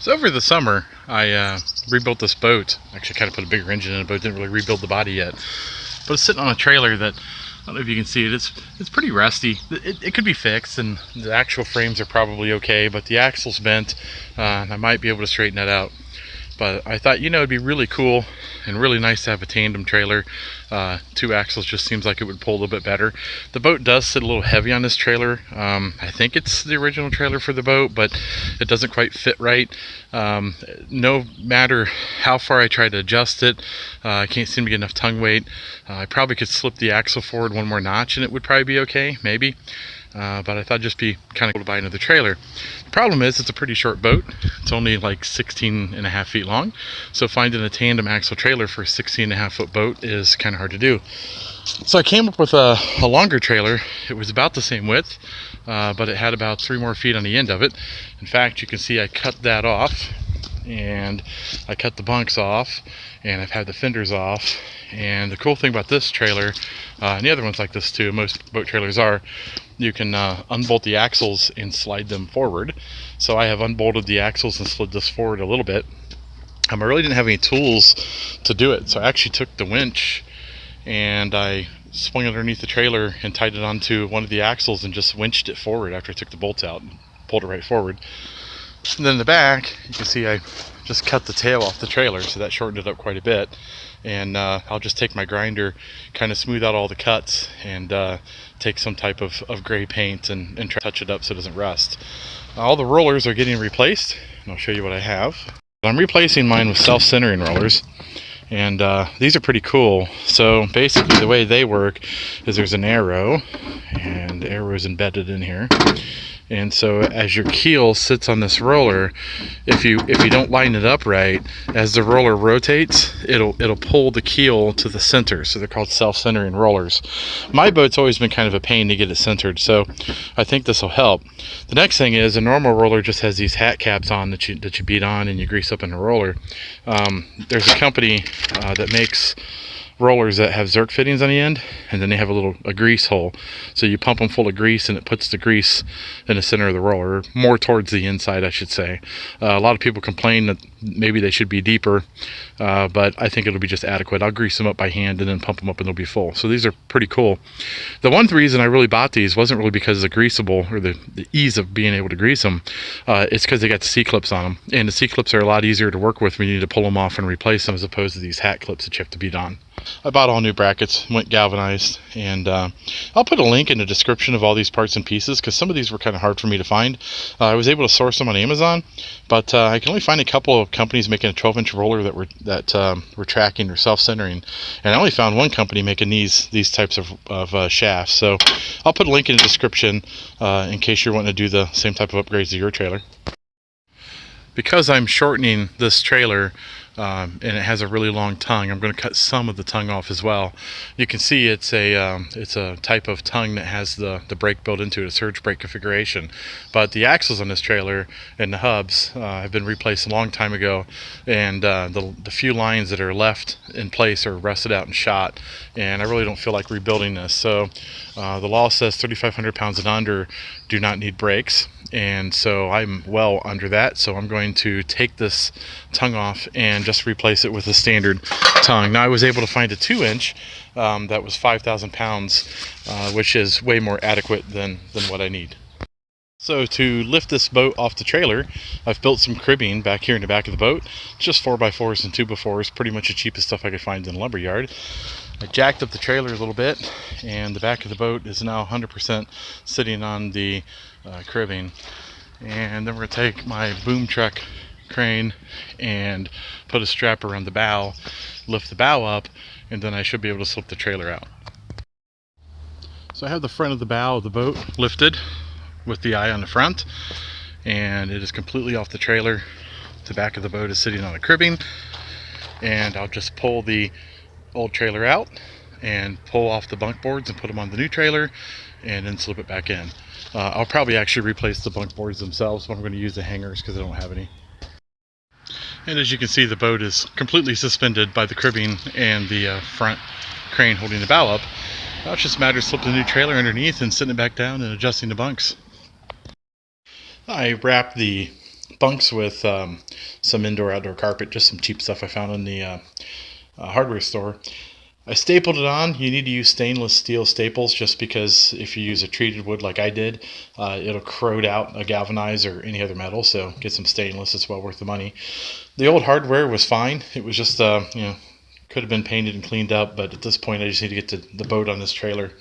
So over the summer, I rebuilt this boat. Actually, kind of put a bigger engine in the boat. Didn't really rebuild the body yet, but it's sitting on a trailer that I don't know if you can see it. It's pretty rusty. It could be fixed, and the actual frames are probably okay, but the axle's bent, and I might be able to straighten that out. But I thought, it'd be really cool and really nice to have a tandem trailer. Two axles just seems like it would pull a little bit better. The boat does sit a little heavy on this trailer. I think it's the original trailer for the boat, but it doesn't quite fit right. No matter how far I try to adjust it, I can't seem to get enough tongue weight. I probably could slip the axle forward one more notch and it would probably be okay, maybe. But I thought it'd just be kind of cool to buy another trailer. The problem is it's a pretty short boat. It's only like 16 and a half feet long. So finding a tandem axle trailer for a 16.5-foot boat is kind of hard to do. So I came up with a longer trailer. It was about the same width, but it had about 3 more feet on the end of it. In fact, you can see I cut that off, and I cut the bunks off, and I've had the fenders off. And the cool thing about this trailer, and the other ones like this too, most boat trailers are, you can unbolt the axles and slide them forward. So I have unbolted the axles and slid this forward a little bit. I really didn't have any tools to do it, so I actually took the winch and I swung it underneath the trailer and tied it onto one of the axles and just winched it forward after I took the bolts out and pulled it right forward. And then in the back, you can see I just cut the tail off the trailer, so that shortened it up quite a bit. And I'll just take my grinder, kind of smooth out all the cuts, and take some type of gray paint and try to touch it up so it doesn't rust. All the rollers are getting replaced, and I'll show you what I have. I'm replacing mine with self-centering rollers, and these are pretty cool. So basically the way they work is there's an arrow, and the arrow is embedded in here. And so as your keel sits on this roller, if you don't line it up right, as the roller rotates, it'll pull the keel to the center. So they're called self-centering rollers. My boat's always been kind of a pain to get it centered, so I think this will help. The next thing is a normal roller just has these hat caps on that you beat on and you grease up in a roller. There's a company that makes rollers that have Zerk fittings on the end, and then they have a grease hole. So you pump them full of grease and it puts the grease in the center of the roller, more towards the inside, I should say. A lot of people complain that maybe they should be deeper, but I think it'll be just adequate. I'll grease them up by hand and then pump them up and they'll be full. So these are pretty cool. The one reason I really bought these wasn't really because of the greasable or the ease of being able to grease them. It's because they got the C-clips on them, and the C-clips are a lot easier to work with when you need to pull them off and replace them as opposed to these hat clips that you have to beat on. I bought all new brackets, went galvanized, and I'll put a link in the description of all these parts and pieces because some of these were kind of hard for me to find. I was able to source them on Amazon, but I can only find a couple of companies making a 12-inch roller that were tracking or self-centering, and I only found one company making these types of shafts. So I'll put a link in the description in case you're wanting to do the same type of upgrades to your trailer. Because I'm shortening this trailer, and it has a really long tongue, I'm going to cut some of the tongue off as well. You can see it's a type of tongue that has the brake built into it, a surge brake configuration. But the axles on this trailer and the hubs have been replaced a long time ago, and the few lines that are left in place are rusted out and shot, and I really don't feel like rebuilding this. So the law says 3,500 pounds and under do not need brakes, and so I'm well under that, so I'm going to take this tongue off and just replace it with a standard tongue. Now I was able to find a 2-inch that was 5,000 pounds, which is way more adequate than what I need. So to lift this boat off the trailer, I've built some cribbing back here in the back of the boat. Just 4x4s and 2x4s, pretty much the cheapest stuff I could find in the lumber yard. I jacked up the trailer a little bit, and the back of the boat is now 100% sitting on the cribbing. And then we're going to take my boom truck crane and put a strap around the bow, lift the bow up, and then I should be able to slip the trailer out. So I have the front of the bow of the boat lifted with the eye on the front, and it is completely off the trailer. The back of the boat is sitting on a cribbing, and I'll just pull the old trailer out and pull off the bunk boards and put them on the new trailer and then slip it back in. I'll probably actually replace the bunk boards themselves, but I'm going to use the hangers because I don't have any. And as you can see, the boat is completely suspended by the cribbing and the front crane holding the bow up. Now it's just a matter of slipping the new trailer underneath and sitting it back down and adjusting the bunks. I wrapped the bunks with some indoor-outdoor carpet, just some cheap stuff I found in the hardware store. I stapled it on. You need to use stainless steel staples just because if you use a treated wood like I did, it'll corrode out a galvanized or any other metal, so get some stainless. It's well worth the money. The old hardware was fine. It was just, could have been painted and cleaned up, but at this point I just need to get to the boat on this trailer.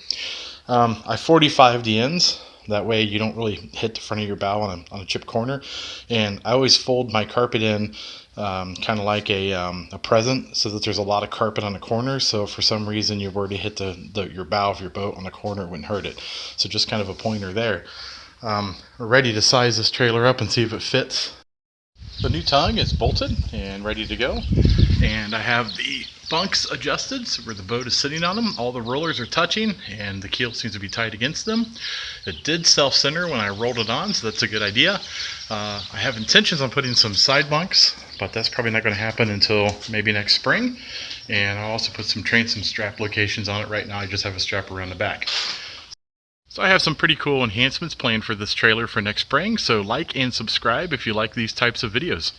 I 45 the ends. That way you don't really hit the front of your bow on a chipped corner. And I always fold my carpet in kind of like a present, so that there's a lot of carpet on the corner. So if for some reason you've already hit your bow of your boat on the corner, it wouldn't hurt it. So just kind of a pointer there. We're ready to size this trailer up and see if it fits. The new tongue is bolted and ready to go. And I have the bunks adjusted, so where the boat is sitting on them, all the rollers are touching and the keel seems to be tight against them. It did self-center when I rolled it on, so that's a good idea. I have intentions on putting some side bunks, but that's probably not going to happen until maybe next spring. And I'll also put some transom strap locations on it. Right now I just have a strap around the back. So I have some pretty cool enhancements planned for this trailer for next spring, so like and subscribe if you like these types of videos.